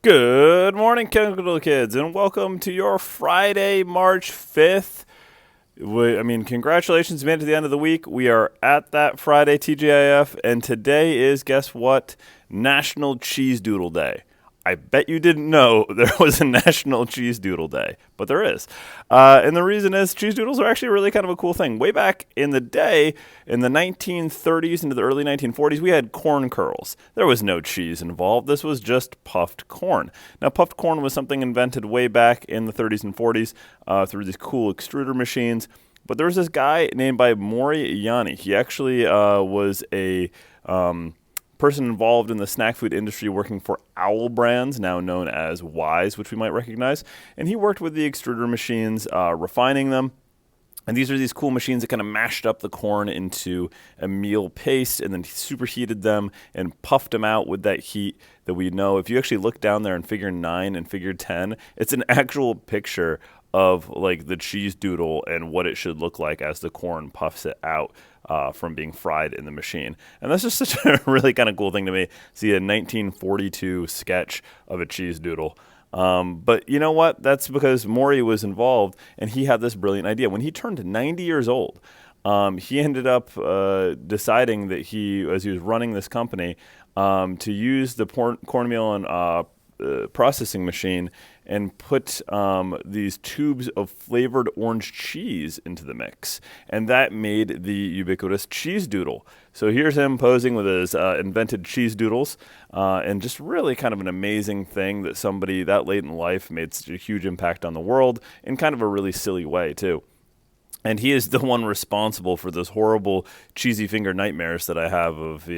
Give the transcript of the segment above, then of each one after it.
Good morning, Kendall kids, and welcome to your Friday, March 5th. Congratulations, you made it to the end of the week. We are at that Friday, TGIF, and today is, guess what, National Cheese Doodle Day. I bet you didn't know there was a National Cheese Doodle Day, but there is. And the reason is cheese doodles are actually really kind of a cool thing. Way back in the day, in the 1930s into the early 1940s, we had corn curls. There was no cheese involved. This was just puffed corn. Now, puffed corn was something invented way back in the 30s and 40s through these cool extruder machines. But there was this guy named by Mori Yanni. He actually was a person involved in the snack food industry working for Owl Brands, now known as Wise, which we might recognize. And he worked with the extruder machines, refining them. And these are these cool machines that kind of mashed up the corn into a meal paste and then superheated them and puffed them out with that heat that we know. If you actually look down there in figure 9 and figure 10, it's an actual picture of like the cheese doodle and what it should look like as the corn puffs it out from being fried in the machine. And that's just such a really kind of cool thing to me, see a 1942 sketch of a cheese doodle. But you know what? That's because Maury was involved, and he had this brilliant idea. When he turned 90 years old, he ended up deciding that as he was running this company, to use the cornmeal and processing machine and put these tubes of flavored orange cheese into the mix. And that made the ubiquitous cheese doodle. So here's him posing with his invented cheese doodles, and just really kind of an amazing thing that somebody that late in life made such a huge impact on the world in kind of a really silly way, too. And he is the one responsible for those horrible cheesy finger nightmares that I have of,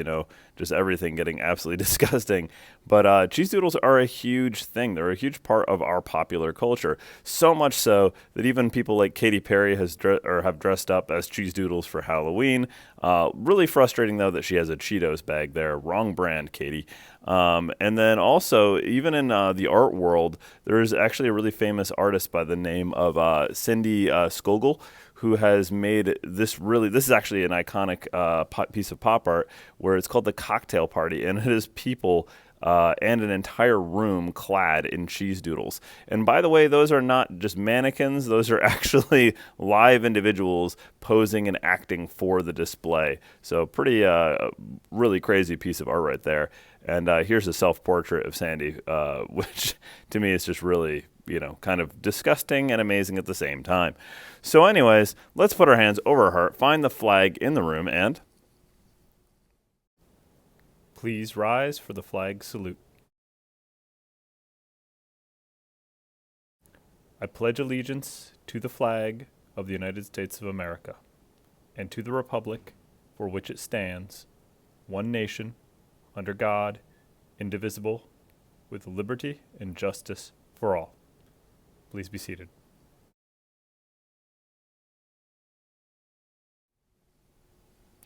just everything getting absolutely disgusting. But cheese doodles are a huge thing. They're a huge part of our popular culture. So much so that even people like Katy Perry have dressed up as cheese doodles for Halloween. Really frustrating, though, that she has a Cheetos bag there. Wrong brand, Katy. And then also, even in the art world, there's actually a really famous artist by the name of Cindy Skogel, who has made this is actually an iconic piece of pop art where it's called The Cocktail Party, and it is people and an entire room clad in cheese doodles. And by the way, those are not just mannequins, those are actually live individuals posing and acting for the display. So pretty, really crazy piece of art right there. And here's a self-portrait of Sandy, which to me is just really, kind of disgusting and amazing at the same time. So anyways, let's put our hands over our heart, find the flag in the room, and please rise for the flag salute. I pledge allegiance to the flag of the United States of America and to the republic for which it stands, one nation, under God, indivisible, with liberty and justice for all. Please be seated.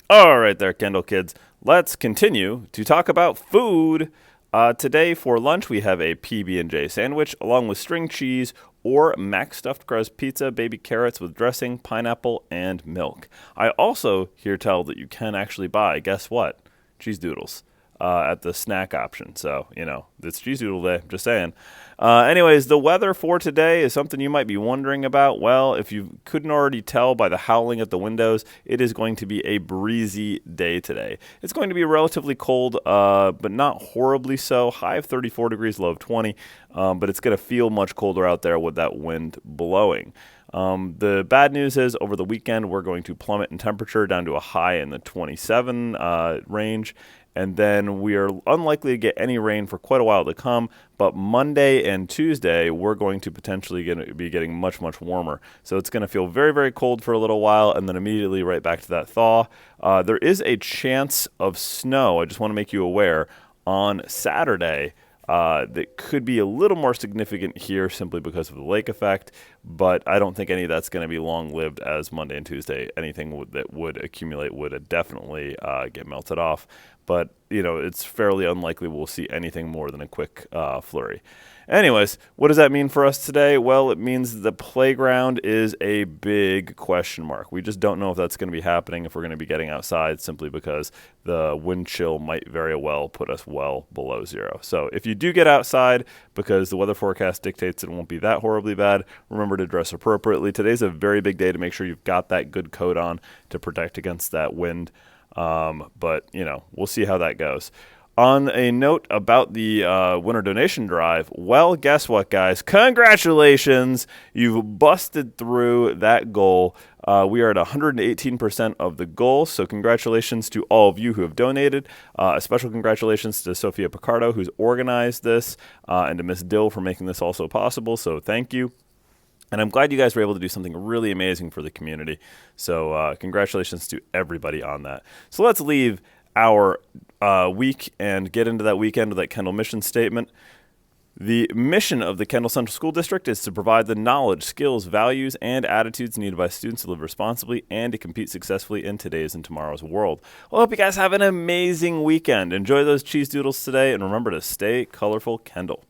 All right there, Kendall kids. Let's continue to talk about food. Today for lunch we have a PB&J sandwich along with string cheese or Mac stuffed crust pizza, baby carrots with dressing, pineapple, and milk. I also hear tell that you can actually buy, guess what? Cheese doodles. At the snack option. So, it's cheese doodle day, just saying. Anyways, the weather for today is something you might be wondering about. Well, if you couldn't already tell by the howling at the windows, it is going to be a breezy day today. It's going to be relatively cold, but not horribly so. High of 34 degrees, low of 20. But it's going to feel much colder out there with that wind blowing. The bad news is over the weekend, we're going to plummet in temperature down to a high in the 27 range. And then we are unlikely to get any rain for quite a while to come. But Monday and Tuesday, we're going to potentially be getting much, much warmer. So it's going to feel very, very cold for a little while and then immediately right back to that thaw. There is a chance of snow, I just want to make you aware, on Saturday. That could be a little more significant here simply because of the lake effect, but I don't think any of that's going to be long-lived as Monday and Tuesday. Anything that would accumulate would definitely get melted off. but it's fairly unlikely we'll see anything more than a quick flurry. Anyways, what does that mean for us today? Well, it means the playground is a big question mark. We just don't know if that's going to be happening, if we're going to be getting outside, simply because the wind chill might very well put us well below zero. So if you do get outside, because the weather forecast dictates it won't be that horribly bad, remember to dress appropriately. Today's a very big day to make sure you've got that good coat on to protect against that wind. But we'll see how that goes. On a note about the winter donation drive, well, guess what, guys? Congratulations! You've busted through that goal. We are at 118% of the goal, so congratulations to all of you who have donated. A special congratulations to Sophia Picardo, who's organized this, and to Miss Dill for making this also possible, so thank you. And I'm glad you guys were able to do something really amazing for the community. So congratulations to everybody on that. So let's leave our week and get into that weekend with that Kendall mission statement. The mission of the Kendall Central School District is to provide the knowledge, skills, values, and attitudes needed by students to live responsibly and to compete successfully in today's and tomorrow's world. Well, I hope you guys have an amazing weekend. Enjoy those cheese doodles today, and remember to stay colorful, Kendall.